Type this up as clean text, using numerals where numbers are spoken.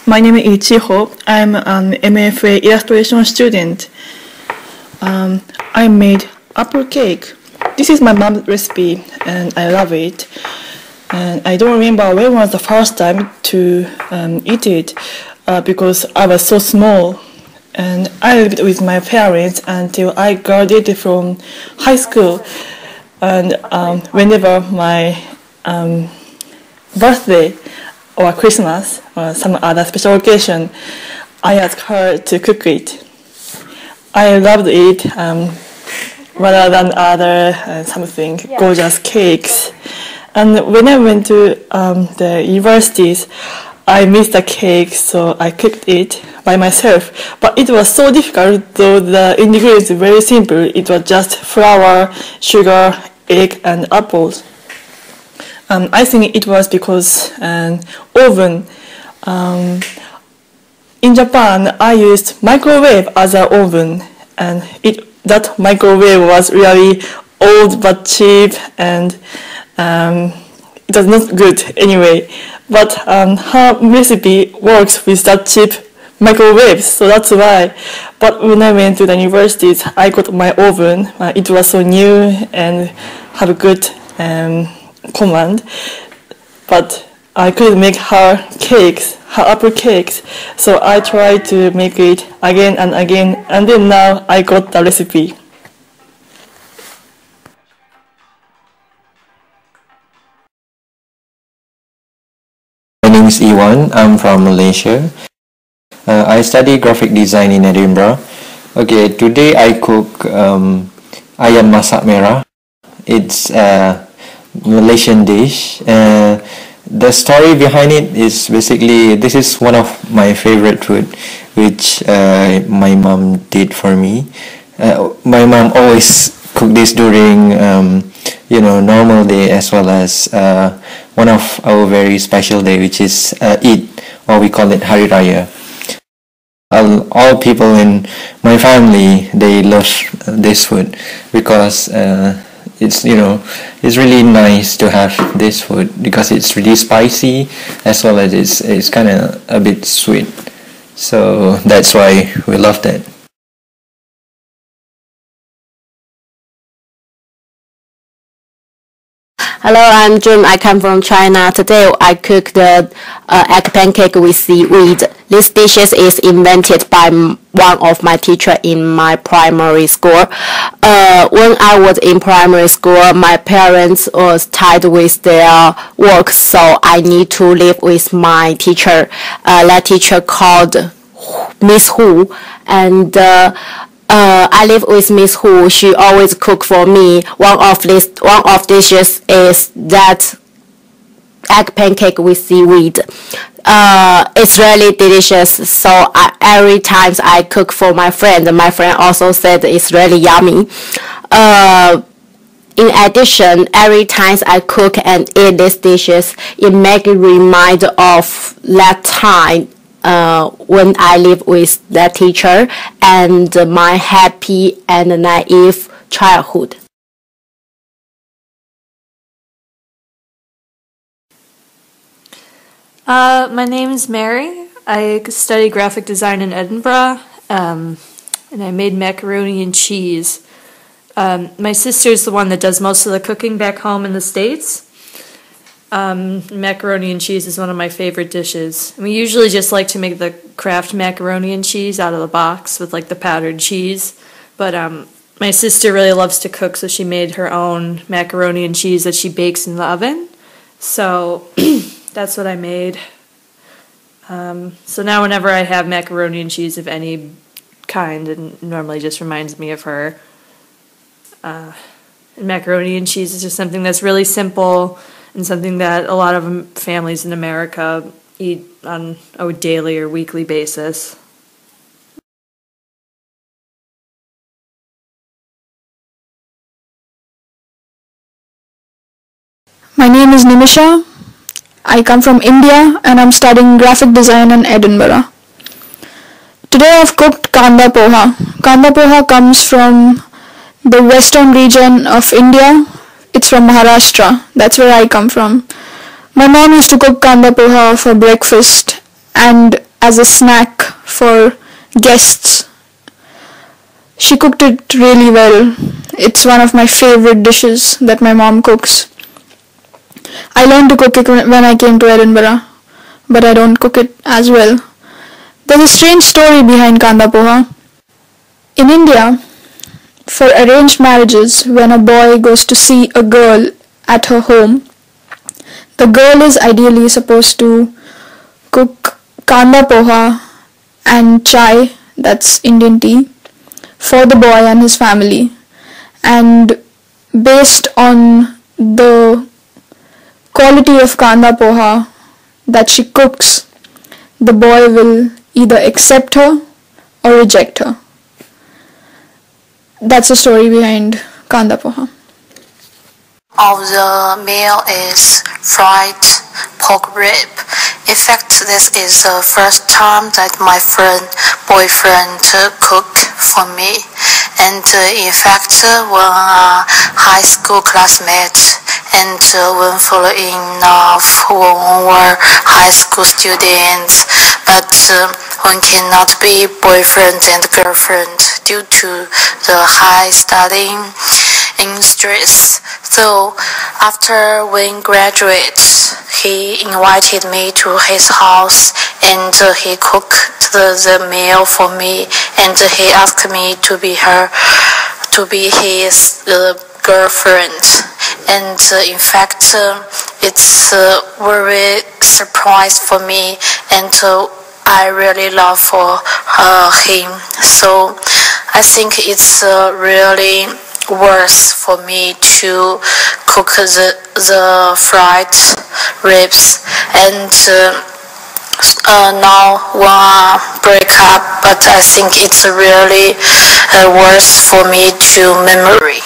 My name is Ichiho. I'm an MFA illustration student. I made apple cake. This is my mom's recipe and I love it. And I don't remember when was the first time to eat it because I was so small. And I lived with my parents until I graduated from high school. And whenever my birthday or Christmas or some other special occasion, I asked her to cook it. I loved it rather than other something gorgeous cakes. And when I went to the universities, I missed the cake, so I cooked it by myself. But it was so difficult, though the ingredients were very simple. It was just flour, sugar, egg, and apples. I think it was because oven. In Japan, I used microwave as an oven, and that microwave was really old but cheap, and it was not good anyway. But her recipe works with that cheap microwave, so that's why. But when I went to the universities, I got my oven. It was so new and have a good command, but I couldn't make her apple cakes, so I tried to make it again and again, and then now I got the recipe. My name is Iwan. I'm from Malaysia. I study graphic design in Edinburgh. Okay, today I cook ayam masak merah. It's Malaysian dish. The story behind it is basically this is one of my favorite food, which my mom did for me. My mom always cook this during normal day as well as one of our very special day, which is Eid, or we call it Hari Raya. All people in my family, they love this food because it's really nice to have this food because it's really spicy as well as it's kind of a bit sweet, so that's why we love that. Hello, I'm Jun. I come from China. Today I cook the egg pancake with seaweed. This dish is invented by one of my teachers in my primary school. When I was in primary school, my parents was tired with their work, so I need to live with my teacher. That teacher called Miss Hu, and I live with Miss Hu. She always cook for me. One of dishes is that egg pancake with seaweed. It's really delicious. So every time I cook for my friend also said it's really yummy. In addition, every time I cook and eat these dishes, it makes me remind of that time when I live with that teacher and my happy and naive childhood. My name is Mary. I study graphic design in Edinburgh, and I made macaroni and cheese. My sister's the one that does most of the cooking back home in the States. Macaroni and cheese is one of my favorite dishes. We usually just like to make the Kraft macaroni and cheese out of the box with like the powdered cheese, but my sister really loves to cook, so she made her own macaroni and cheese that she bakes in the oven. So that's what I made. So now whenever I have macaroni and cheese of any kind, it normally just reminds me of her. And macaroni and cheese is just something that's really simple and something that a lot of families in America eat on a daily or weekly basis. My name is Nimisha. I come from India and I'm studying graphic design in Edinburgh. Today I've cooked kanda poha. Kanda poha comes from the western region of India. It's from Maharashtra. That's where I come from. My mom used to cook kanda poha for breakfast, and as a snack for guests. She cooked it really well. It's one of my favorite dishes that my mom cooks. I learned to cook it when I came to Edinburgh, but I don't cook it as well. There's a strange story behind Kanda Poha. In India, for arranged marriages, when a boy goes to see a girl at her home, the girl is ideally supposed to cook Kanda Poha and chai, that's Indian tea, for the boy and his family. And based on the quality of Kanda Poha that she cooks, the boy will either accept her or reject her. That's the story behind Kanda Poha. Of the meal is fried pork rib. In fact, this is the first time that my boyfriend cooked for me. And in fact, when high school classmates and when following when we were high school students, but one cannot be boyfriend and girlfriend due to the high studying in stress. So after we graduated, he invited me to his house and he cooked the meal for me, and he asked me to be his girlfriend. And in fact, it's very surprise for me, and I really love for him. So I think it's really worth for me to cook the fried ribs. And now when I break up, but I think it's really worth for me to memory.